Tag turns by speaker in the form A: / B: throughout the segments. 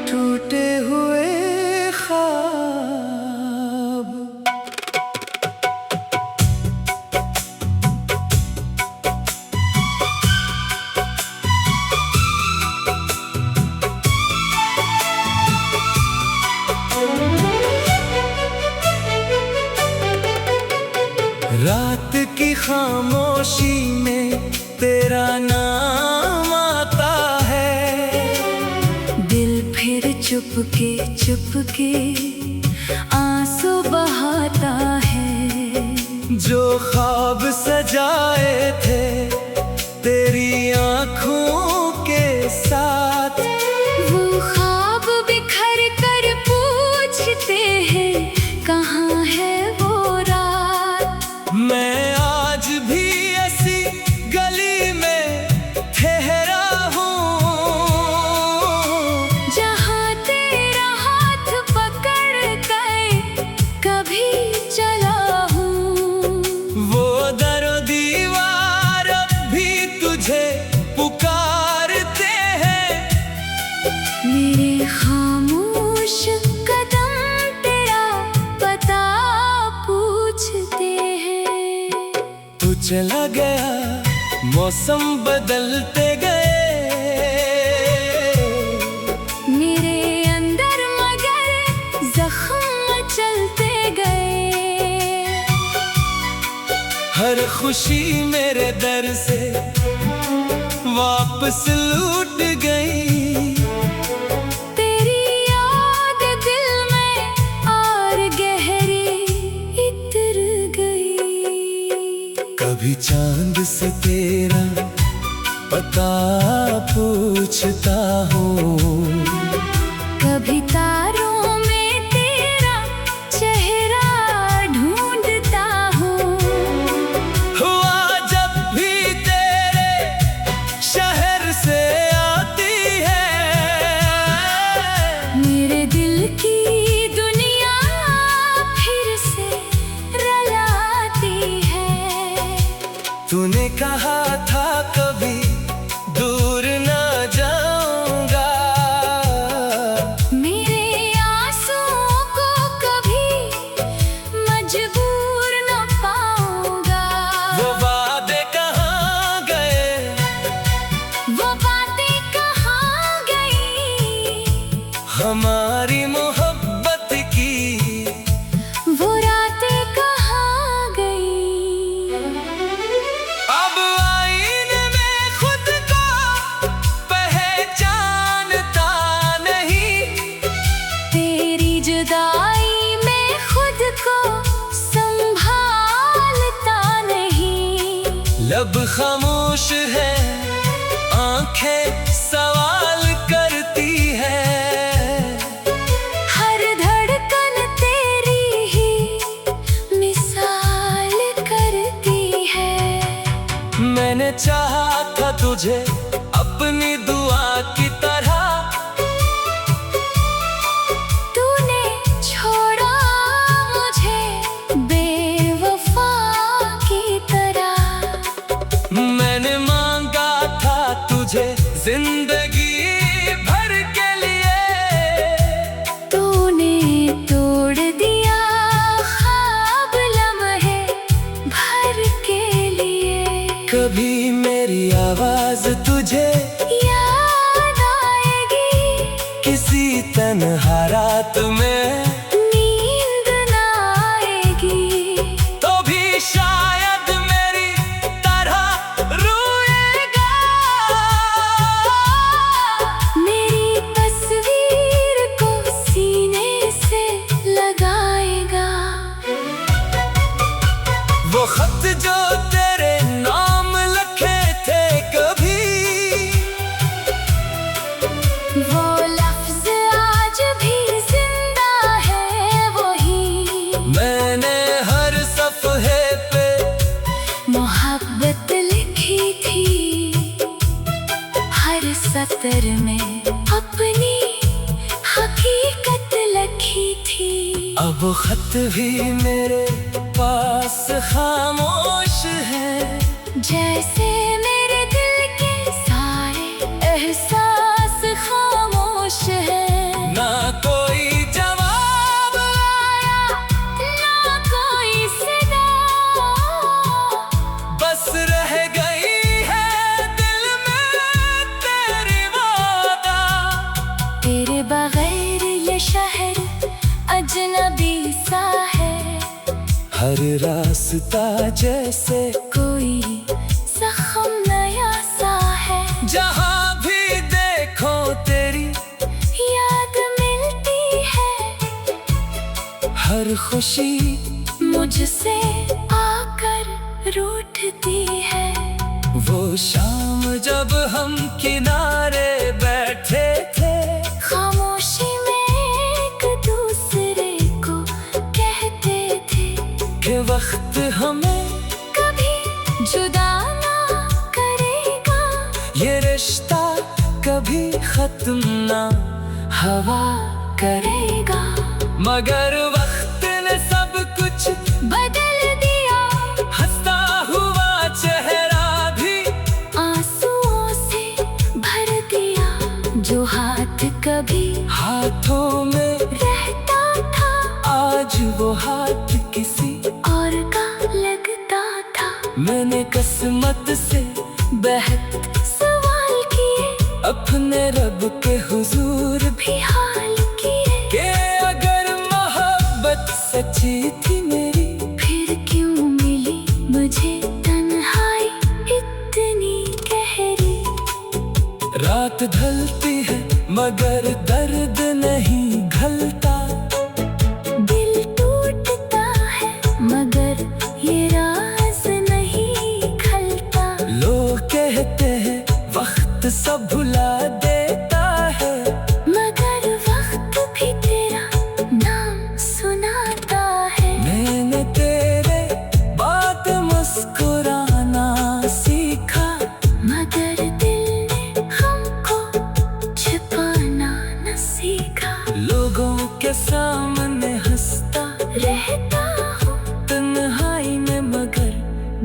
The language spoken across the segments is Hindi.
A: टूटे हुए ख्वाब। रात की खामोशी में तेरा नाम आता है,
B: दिल फिर चुपके चुपके आंसू बहाता है।
A: जो ख्वाब सजाए थे तेरी आँखों के साथ,
B: वो ख्वाब बिखर कर पूछते हैं कहाँ है वो रात।
A: मैं आज भी ऐसी गली में ठहरा हूँ,
B: जहाँ तेरा हाथ पकड़ कर कभी चला हूँ।
A: वो दरो दीवार अब भी तुझे पुकारते हैं।
B: मेरे खामोश कदम तेरा पता पूछते हैं।
A: तू चला गया, मौसम बदलते गए,
B: मेरे अंदर मगर जख्म चलते गए।
A: हर खुशी मेरे दर से वापस लूट गई।
B: तेरी याद दिल में और गहरी इतर गई।
A: कभी चांद से तेरा पता पूछता हूँ,
B: कभी तारों में तेरा चेहरा ढूंढता हूँ।
A: हुआ जब भी तेरे शहर से आती है,
B: मेरे दिल की दुनिया फिर से रलाती है।
A: तूने कहा था कभी दूर ना जाऊंगा,
B: मेरे आंसुओं को कभी मजबूर न पाऊंगा।
A: वो वादे कहाँ गए,
B: वो बातें कहाँ गई,
A: हमारी मोहब्बत की
B: वो रातें कहाँ गई।
A: अब आईने में खुद को पहचानता नहीं,
B: तेरी जुदाई में खुद को संभालता नहीं।
A: लब खामोश है, आंखें सवाल करती है।
B: हर धड़कन तेरी ही मिसाल करती है।
A: मैंने चाहा था तुझे अपनी दुआ की तरह,
B: तूने छोड़ा मुझे बेवफा की तरह।
A: मैंने मांगा था तुझे जिंदगी भर के लिए,
B: तूने तोड़ दिया ख्वाब लम्हे भर के लिए।
A: कभी मेरी आवाज तुझे
B: याद आएगी,
A: किसी तन्हा रात में,
B: नींद न आएगी,
A: तो भी शायद मेरी तरह रोएगा।
B: मेरी तस्वीर को सीने से लगाएगा।
A: वो खत जो तेरे नाम लिखे थे कभी,
B: वो लफ्ज आज भी जिंदा है वही।
A: मैंने हर सफ़हे पे
B: मोहब्बत लिखी थी, हर सतर में अपनी हकीकत लिखी थी।
A: अब खत भी मेरे अल्फाज खामोश है,
B: जैसे मेरे दिल के सारे एहसास खामोश है।
A: ना कोई जवाब
B: आया ना कोई सदा,
A: बस रह गई है दिल में तेरी वादा।
B: तेरे बगैर ये शहर अजनबी सा है,
A: हर रास्ता जैसे
B: कोई जख्म नया सा है।
A: जहाँ भी देखो तेरी
B: याद मिलती है,
A: हर खुशी
B: मुझसे आकर रूठती है।
A: वो शाम जब हम किनारे बैठे थे,
B: खामोशी में एक दूसरे को कहते थे
A: कि वक्त हमें
B: कभी जुदा ना करेगा।
A: ये रिश्ता कभी खत्म ना हवा
B: करेगा,
A: मगर वक्त ने सब कुछ
B: बदल दिया।
A: हंसता हुआ चेहरा भी
B: आंसुओं से भर दिया, जो हाथ कभी
A: हाथों में
B: रहता था,
A: आज वो हाथ किसी
B: और का लगता था।
A: मैंने किस्मत से बेहद
B: सवाल किए,
A: अपने रब के हुजूर
B: भी हाल किए,
A: के अगर मोहब्बत सच्ची थी मेरी,
B: फिर क्यों मिली मुझे तन्हाई इतनी गहरी।
A: रात ढलती है मगर दर्द नहीं घलता,
B: दिल टूटता है मगर ये राज नहीं खलता।
A: लोग कहते हैं वक्त सब भुला देता है,
B: मगर वक्त भी तेरा नाम सुनाता है।
A: मैंने तेरे बाद मुस्कुराना सीखा,
B: मगर दिल ने हमको छिपाना न सीखा।
A: लोगों के सामने हंसता
B: रहता हूँ
A: तन्हाई में मगर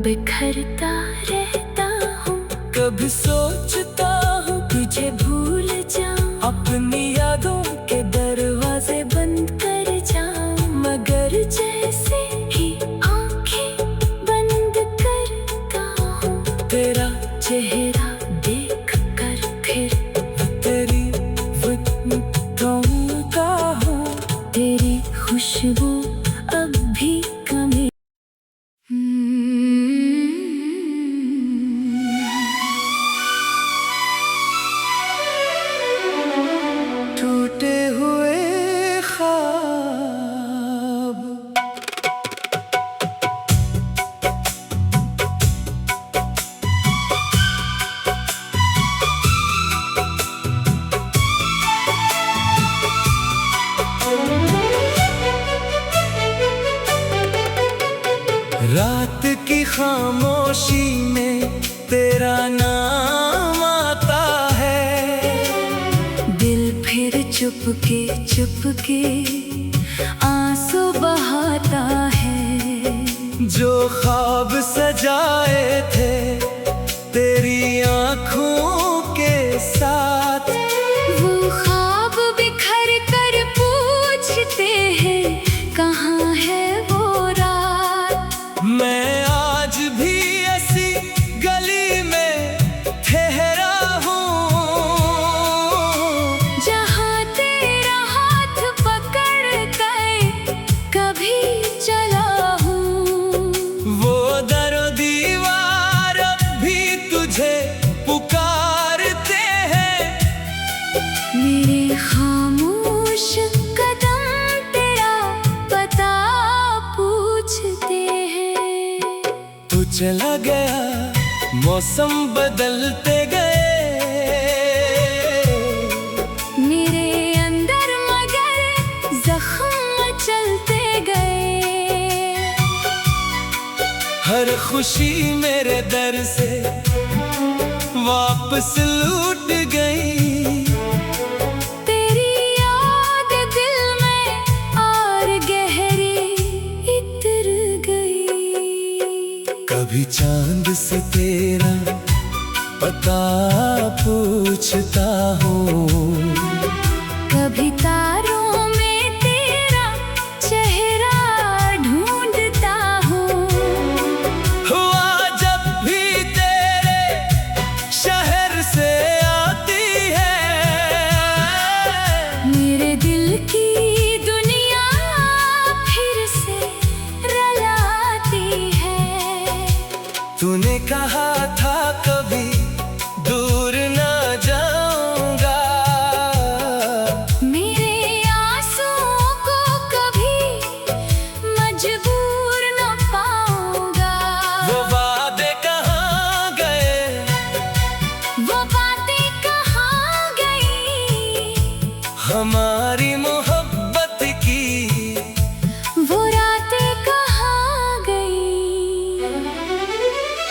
B: बिखरता रहता हूँ,
A: कभी सोचता हूँ
B: तुझे भूल जाऊं,
A: अपनी यादों के दरवाजे बंद
B: कर जाऊं।
A: मगर
B: जैसे ही आंखें बंद करता हूँ,
A: तेरा
B: चेहरा देख कर फिर
A: तेरी फिक्रों का हूँ,
B: तेरी खुशबू अब भी कमी।
A: टूटे हुए ख्वाब रात की खामोशी में तेरा नाम आता है,
B: दिल फिर चुपके चुपके आंसू बहाता है।
A: जो ख्वाब सजाए थे तेरी आँखों के साथ,
B: वो ख्वाब बिखर कर पूछते हैं कहाँ है वो रात।
A: मैं आज भी ऐसी गली में ठहरा हूँ,
B: जहाँ तेरा हाथ पकड़ कर कभी चला हूँ।
A: वो दर दीवार अब भी तुझे पुकारते हैं,
B: मेरे खामोश कदम तेरा पता पूछते हैं।
A: तू चला गया मौसम बदलते गए,
B: मेरे अंदर मगर जख्म चलते गए।
A: हर खुशी मेरे दर से वापस लूट गई,
B: तेरी याद दिल में और गहरी इतर गई।
A: कभी चांद से तेरा पता पूछता हूँ,
B: कभी तारों में तेरा चेहरा ढूंढता हूँ।
A: हुआ जब भी तेरे शहर से आती है,
B: मेरे दिल की दुनिया फिर से रलाती है।
A: तूने कहा था कभी दूर ना जाऊंगा,
B: मेरे आंसुओं को कभी मजबूर न पाऊंगा।
A: वो वादे कहाँ गए,
B: वो बातें कहाँ गई,
A: हमारी मोहब्बत की
B: वो रातें कहाँ गई।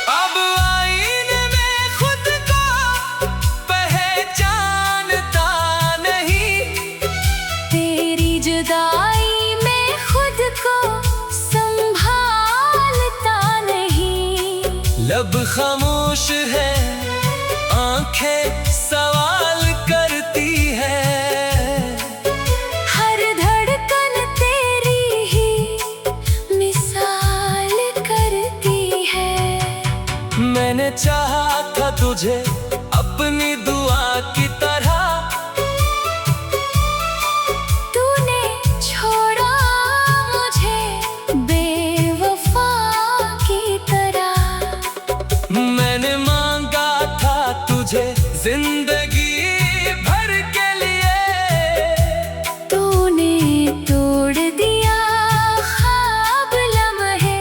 A: अब आईने में खुद को पहचानता नहीं,
B: तेरी जुदाई में खुद को संभालता नहीं।
A: लब खामोश है, आंखें सवाल करती है,
B: हर धड़कन तेरी ही मिसाल करती है।
A: मैंने चाहा था तुझे अपनी दुआ की तरह,
B: तूने छोड़ा मुझे बेवफा की तरह।
A: मैंने मांगा था तुझे जिंदगी भर के लिए,
B: तूने तोड़ दिया ख्वाब लम्हे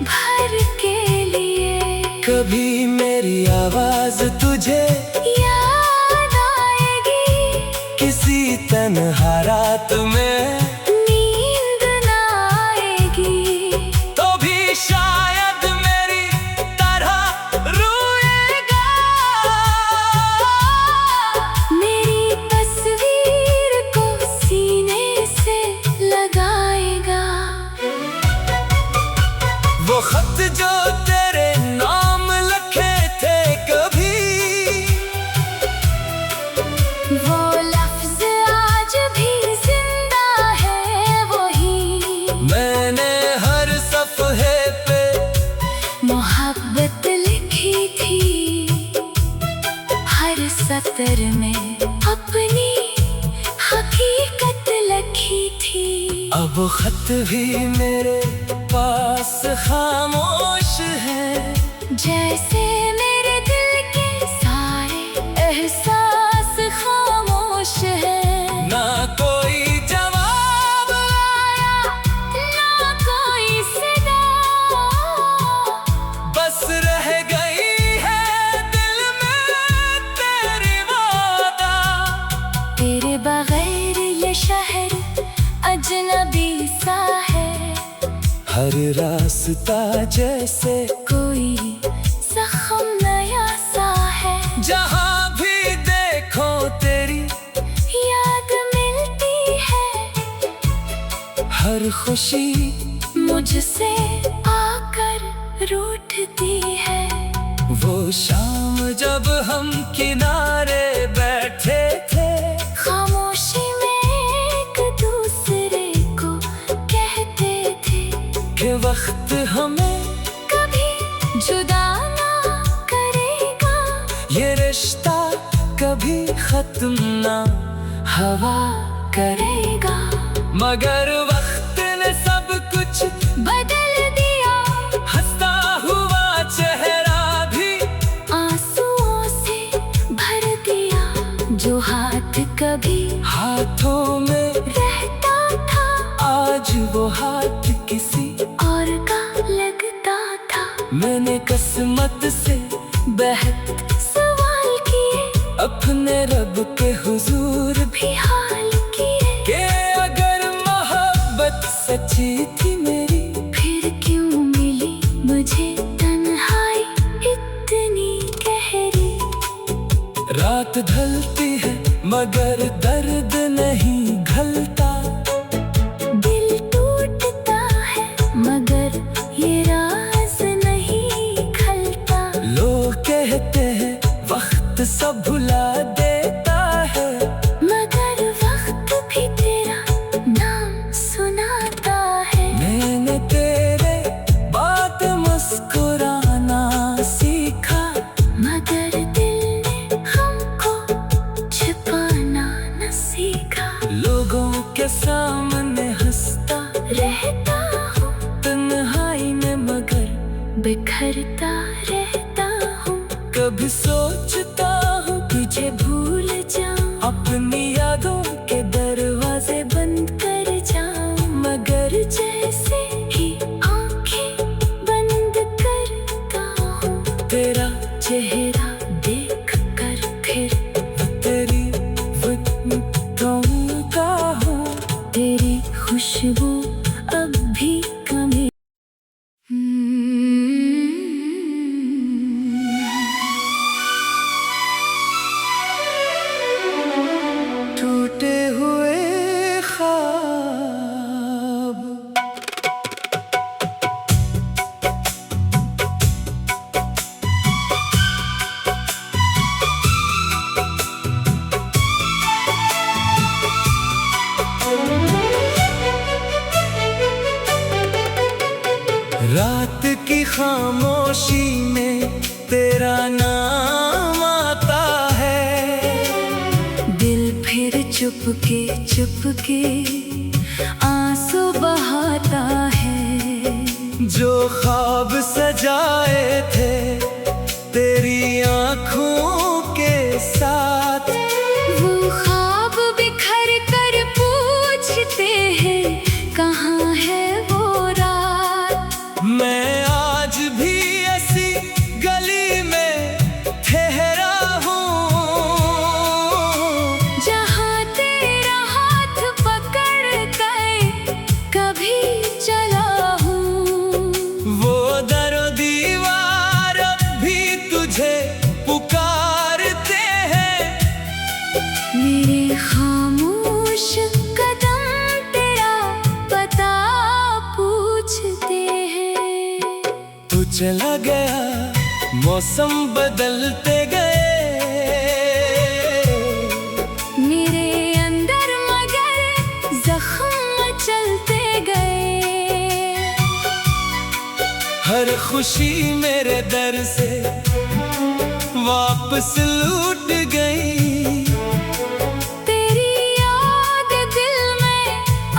B: भर के लिए।
A: कभी मेरी आवाज तुझे
B: याद आएगी,
A: किसी तन्हा रात में,
B: नींद ना आएगी,
A: तो भी शायद मेरी तरह रोएगा।
B: मेरी तस्वीर को सीने से लगाएगा।
A: वो खत जो तेरे नाम लिखे थे कभी,
B: वो लफ्ज आज भी जिंदा है वही।
A: मैंने हर सफ़हे पे
B: मोहब्बत लिखी थी, हर सतर में अपनी हकीकत लिखी थी।
A: अब खत भी मेरे पास खामोश है,
B: जैसे मेरे दिल के सारे एहसास खामोश हैं।
A: ना कोई जवाब आया,
B: ना कोई सदा,
A: बस रह गई है दिल में तेरी वादा।
B: तेरे बगैर ये शहर अजनबी सा है,
A: हर रास्ता जैसे
B: कोई जख्म नया सा है।
A: जहाँ भी देखो तेरी
B: याद मिलती है,
A: हर खुशी
B: मुझसे आकर रूठती है।
A: वो शाम जब हम किनारे बैठे थे,
B: खामोशी में एक दूसरे को कहते थे
A: कि वक्त हमें
B: कभी जुदा ना करेगा।
A: ये रिश्ता कभी खत्म ना
B: हवा करेगा,
A: मगर वक्त ने सब कुछ
B: बदल दिया।
A: हंसता हुआ चेहरा भी
B: आंसुओं से भर दिया, जो हाथ कभी
A: हाथों में
B: रहता था,
A: आज वो हाथ किसी
B: और का लगता था।
A: मैंने किस्मत से
B: बेहद सवाल किए,
A: अपने रब के हुजूर
B: भी हाल किए।
A: के अगर मोहब्बत सच्ची थी मेरी,
B: फिर क्यों मिली मुझे तन्हाई इतनी गहरी।
A: रात ढलती है मगर दर्द नहीं घलता,
B: दिल टूटता है मगर ये राज नहीं बिखरता रहता हूँ।
A: कभी सोचता हूँ
B: तुझे भूल जाऊं,
A: अपनी यादों
B: के दरवाजे बंद कर जाऊं, मगर जैसे ही आंखें बंद करता हूँ,
A: तेरा
B: चेहरा देख कर फिर
A: तेरी विंतों का हूँ।
B: तेरी खुशबू अब भी कमी।
A: टूटे हुए ख्वाब रात की खामोशी में तेरा नाम आता है।
B: दिल फिर चुपके आंसू बहाता है।
A: जो ख्वाब सजाए थे तेरी आँखों के साथ,
B: वो ख्वाब बिखर कर पूछते हैं कहाँ है वो रात।
A: मैं आज भी ऐसी गली में ठहरा हूँ,
B: जहाँ तेरा हाथ पकड़ कर कभी चला हूँ।
A: वो दरो दीवार अब भी तुझे पुकारते हैं।
B: मेरे खामोश कदम तेरा पता पूछते हैं।
A: तू चला गया, मौसम बदलते गए,
B: मेरे अंदर मगर जख्म चलते गए।
A: हर खुशी मेरे दर से वापस लूट गई।
B: तेरी याद दिल में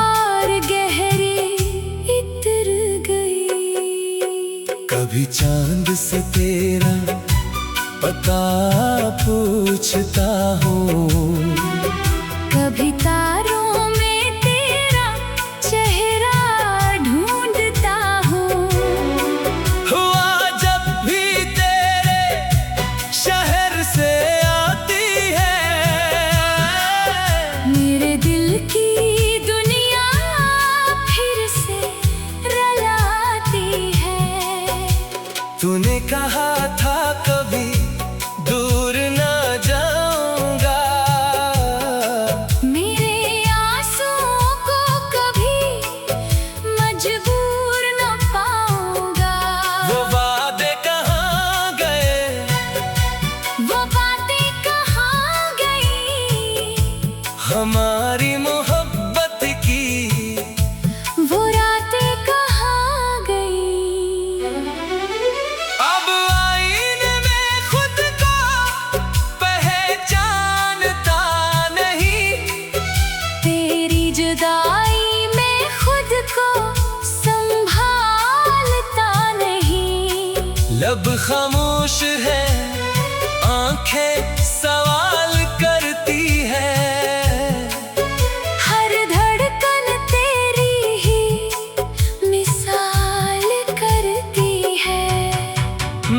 B: और गहरी इतर गई।
A: कभी चांद से तेरा पता पूछता हूँ,
B: कभी तारों में तेरा चेहरा ढूंढता हूँ।
A: हुआ जब भी तेरे शहर से आती है,
B: मेरे दिल की दुनिया फिर से रलाती है।
A: तूने कहा था कभी दूर ना जाऊंगा,
B: मेरे आंसुओं को कभी मजबूर न पाऊंगा।
A: वो वादे कहाँ गए,
B: वो बातें कहाँ गई,
A: हमारी मोहब्बत की
B: वो रातें कहाँ गई।
A: अब आईने में खुद को पहचानता नहीं,
B: तेरी जुदाई में खुद को संभालता नहीं।
A: लब खामोश है, आंखें सवाल करती है।
B: हर धड़कन तेरी ही मिसाल करती है।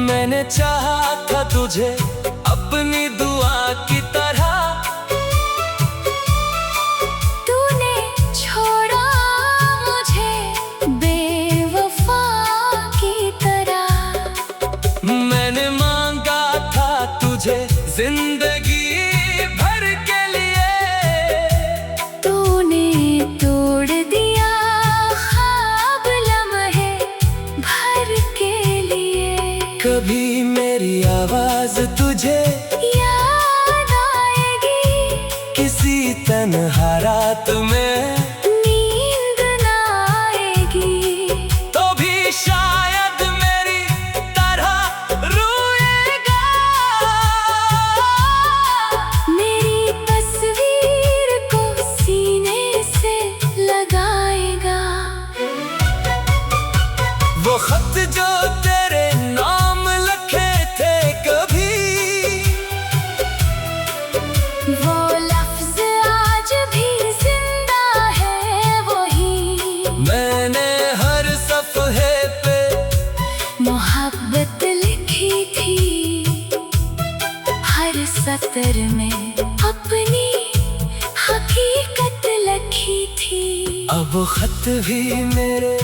A: मैंने चाहा था तुझे अपनी दुआ की तरह,
B: तूने छोड़ा मुझे बेवफा की तरह।
A: मैंने मांगा था तुझे जिंदगी भर के लिए,
B: तूने तोड़ दिया ख्वाब लम्हे भर के लिए।
A: कभी मेरी आवाज तुझे
B: याद आएगी,
A: किसी तन्हा रात में,
B: नींद न आएगी,
A: तो भी शायद मेरी तरह रोएगा।
B: मेरी तस्वीर को सीने से लगाएगा।
A: वो खत जो तेरे नाम लिखे थे कभी,
B: वो लफ्ज आज भी जिंदा है वही।
A: मैंने हर सफ़हे पे
B: मोहब्बत लिखी थी, हर सतर में अपनी हकीकत लिखी थी।
A: अब खत भी मेरे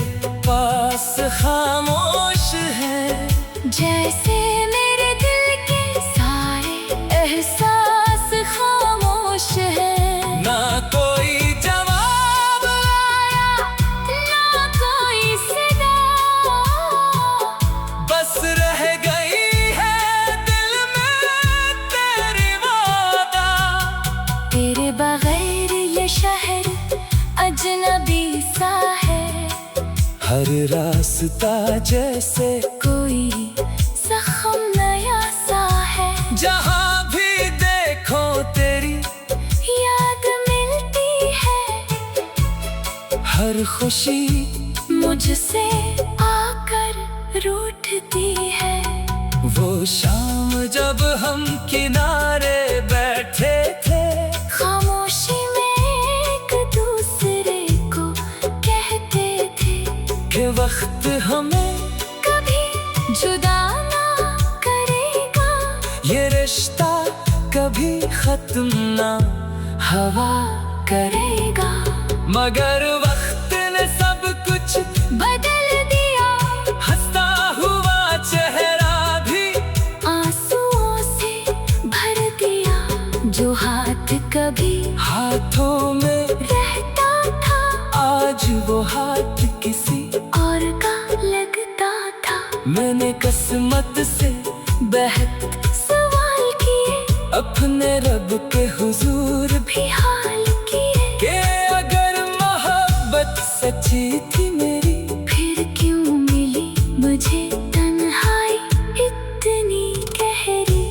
A: पास खामोश है,
B: जैसे मेरे दिल के सारे एहसास खामोश है।
A: ना कोई जवाब
B: आया ना कोई सदा,
A: बस रह गई है दिल में तेरी वादा।
B: तेरे बगैर ये शहर अजनबी सा है,
A: हर रास्ता जैसे
B: कोई जख्म नया सा है।
A: जहाँ भी देखो तेरी
B: याद मिलती है,
A: हर खुशी
B: मुझसे आकर रूठती है।
A: वो शाम जब हम किनारे बैठे थे,
B: खामोशी में एक दूसरे को कहते थे
A: कि वक्त हमें
B: कभी जुदा ना करेगा।
A: ये रिश्ता कभी खत्म ना हवा
B: करेगा,
A: मगर वक्त ने सब कुछ
B: बदल दिया।
A: हंसता हुआ चेहरा भी
B: आंसुओं से भर दिया, जो हाथ कभी
A: हाथों में
B: रहता था
A: आज वो हाथ किसी
B: और का लगता था।
A: मैंने किस्मत से बहत
B: सवाल किए,
A: अपने रब के हुजूर
B: भी हाल किए,
A: के अगर मोहब्बत सच्ची थी मेरी,
B: फिर क्यों मिली मुझे तन्हाई इतनी गहरी।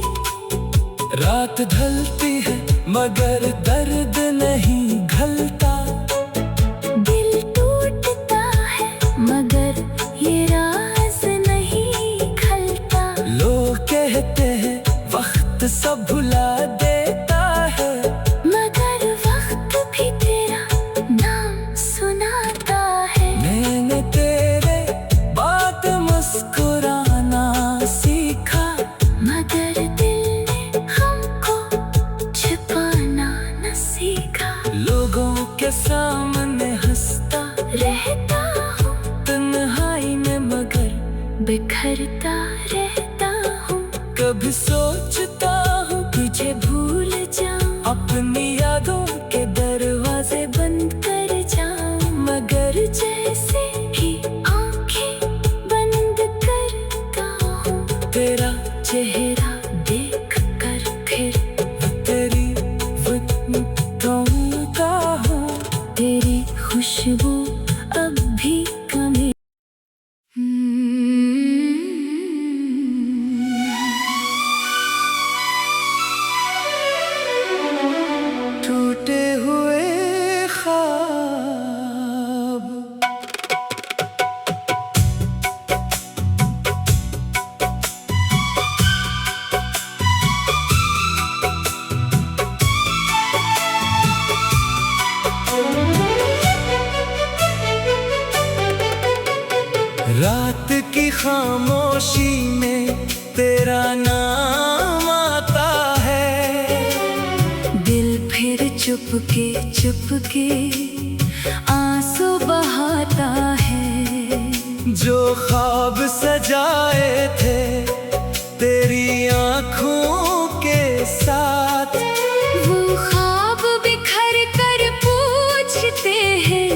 A: रात ढलती है मगर दर्द नहीं घलता,
B: दिल टूटता है मगर ये राज नहीं खलता।
A: लोग कहते हैं वक्त सब भुला देता है,
B: मगर वक्त भी तेरा नाम सुनाता है।
A: मैंने तेरे बात मुस्कुराना सीखा,
B: मगर दिल ने हमको छिपाना न सीखा।
A: लोगों के सामने हंसता
B: रहता हूँ
A: तन्हाई में मगर
B: बिखरता रहता हूँ,
A: कभी सोचता हूँ
B: तुझे भूल जाऊं,
A: अपनी यादों के दरवाजे
B: बंद कर जाऊं। मगर जैसे ही आंखें बंद करता हूँ,
A: तेरा
B: चेहरा देख कर फिर
A: तेरी फुटों का हूँ,
B: तेरी खुशबू अब भी कमी।
A: टूटे हुए ख्वाब रात की खामोशी में तेरा नाम आता है,
B: दिल फिर चुपके चुपके आंसू बहाता है।
A: जो ख्वाब सजाए थे तेरी आँखों के साथ,
B: वो ख्वाब बिखर कर पूछते हैं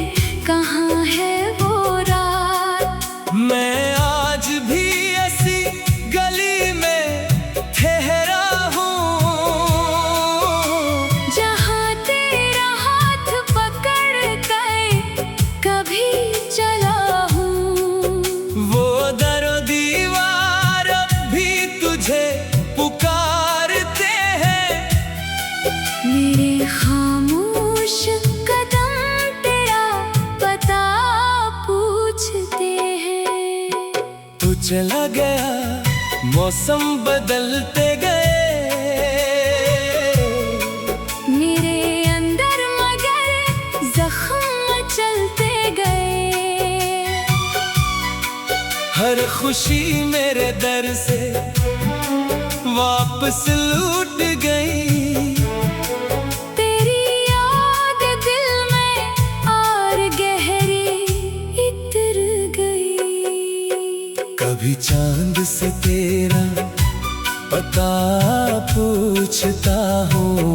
B: कहाँ है वो रात।
A: मैं आज भी ऐसी गली में ठहरा हूँ,
B: जहाँ तेरा हाथ पकड़ कर कभी चला हूँ।
A: वो दर दीवार चला गया, मौसम बदलते गए
B: मेरे अंदर, मगर जख्म चलते गए।
A: हर खुशी मेरे दर से वापस लूट गई।
B: तेरी याद दिल में और गहरी इतर गई।
A: कभी चांद से तेरा पता पूछता हूँ,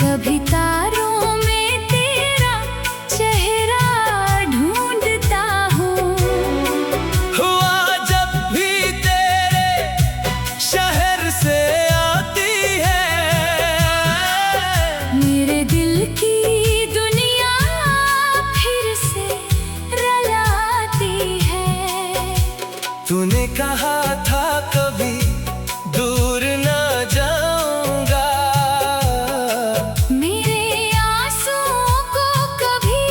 B: कभी तारों में तेरा चेहरा ढूंढता हूँ।
A: हुआ जब भी तेरे शहर से आती है,
B: मेरे दिल की दुनिया फिर से रलाती है।
A: तूने कहा था कभी दूर ना जाऊंगा,
B: मेरे आंसुओं को कभी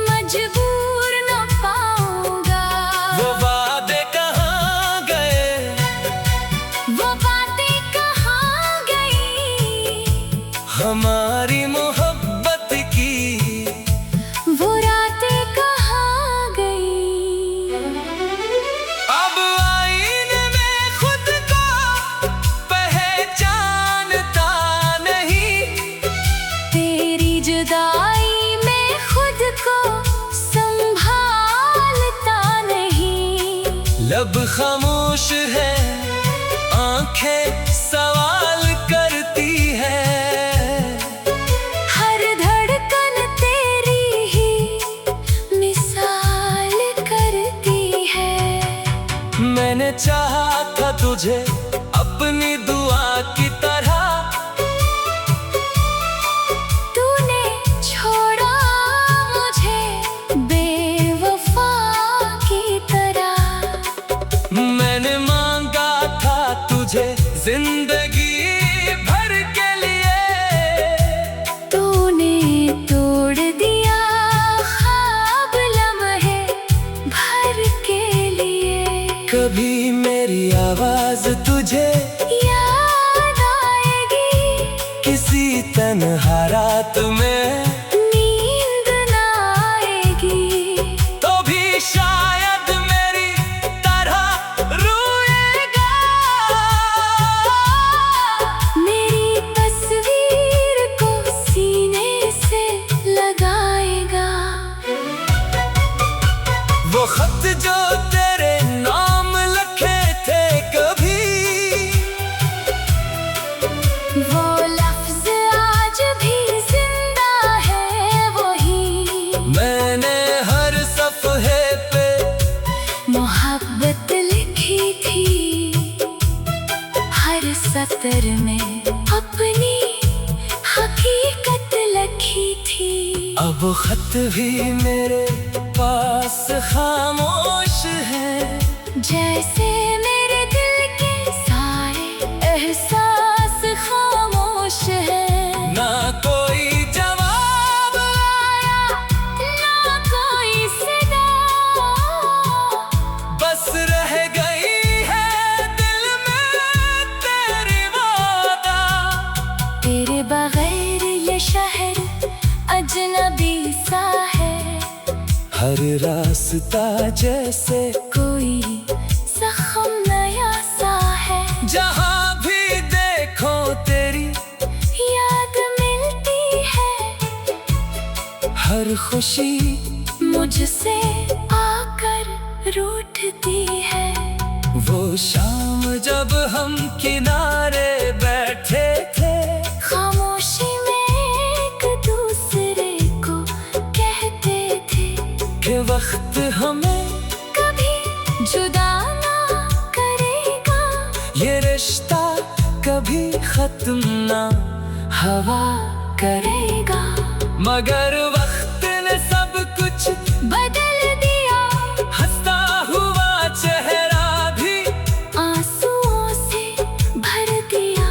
B: मजबूर न पाऊंगा।
A: वो वादे कहाँ गए,
B: वो बातें कहाँ गई,
A: हमारी मोहब्बत की
B: वो रातें कहाँ गई।
A: अब आईने में खुद को पहचानता नहीं,
B: तेरी जुदाई में खुद को संभालता नहीं।
A: लब खामोश है, आंखें सवाल करती है।
B: हर धड़कन तेरी ही मिसाल करती है।
A: मैंने चाहा था तुझे अपनी दुआ की तरह,
B: तूने छोड़ा मुझे बेवफा की तरह।
A: मैंने मांगा था तुझे जिंदगी भर के लिए,
B: तूने तोड़ दिया ख्वाब लम्हे भर के लिए।
A: कभी मेरी आवाज तुझे
B: याद आएगी,
A: किसी तन्हा रात में,
B: नींद न आएगी,
A: तो भी शायद मेरी तरह रोएगा।
B: मेरी तस्वीर को सीने से लगाएगा।
A: वो खत जो तेरे नाम लिखे थे कभी,
B: वो लफ्ज आज भी जिंदा है वही।
A: मैंने हर सफ़हे पे
B: मोहब्बत लिखी थी, हर सतर में अपनी हकीकत लिखी थी।
A: अब वो खत भी मेरे पास खामोश है,
B: जैसे मेरे दिल के सारे एहसास खामोश है।
A: ना कोई जवाब आया,
B: ना कोई सदा,
A: बस रह गई है दिल में तेरी वादा।
B: तेरे बगैर ये शहर अजनबी सा है,
A: हर रास्ता जैसे
B: कोई जख्म नया सा है।
A: जहाँ भी देखो तेरी
B: याद मिलती है,
A: हर खुशी
B: मुझसे आकर रूठती है।
A: वो शाम जब हम किनारे बैठे थे,
B: खामोशी में एक दूसरे को कहते थे
A: कि वक्त हमें
B: कभी जुदा ना करेगा।
A: ये रिश्ता कभी खत्म ना
B: हवा करेगा,
A: मगर वक्त ने सब कुछ
B: बदल दिया।
A: हंसता हुआ चेहरा भी
B: आंसुओं से भर दिया,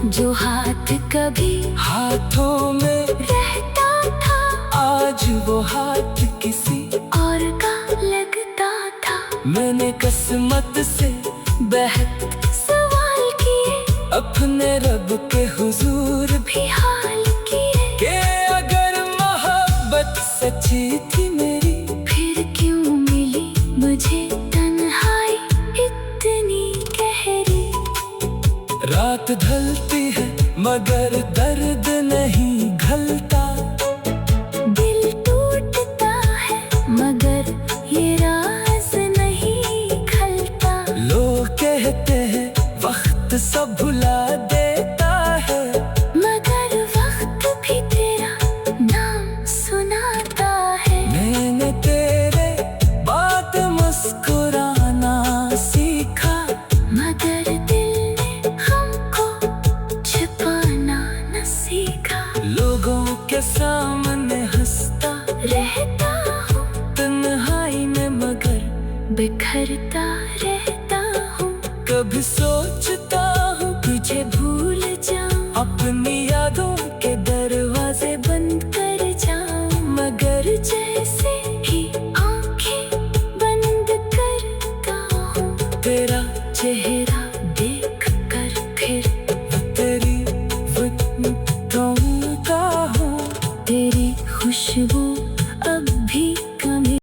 B: जो हाथ कभी
A: हाथों में
B: रहता था,
A: आज वो हाथ किसी
B: और का लगता था।
A: मैंने किस्मत से बहक
B: सवाल किए,
A: अपने रब के हुजूर
B: भी हाल किए।
A: के अगर मोहब्बत सच्ची थी मेरी,
B: फिर क्यों मिली मुझे तन्हाई इतनी गहरी।
A: रात ढलती है मगर दर्द नहीं घलता,
B: दिल टूटता है मगर ये राज नहीं खलता।
A: लोग कहते हैं वक्त सब भुला देता है,
B: मगर वक्त भी तेरा नाम सुनाता है।
A: मैंने तेरे बात मुस्कुराना सीखा,
B: मगर दिल ने हमको छिपाना न सीखा।
A: लोगों के सामने हंसता
B: रहता हूँ
A: तन्हाई में मगर
B: बिखरता रहता हूँ।
A: कभी सोच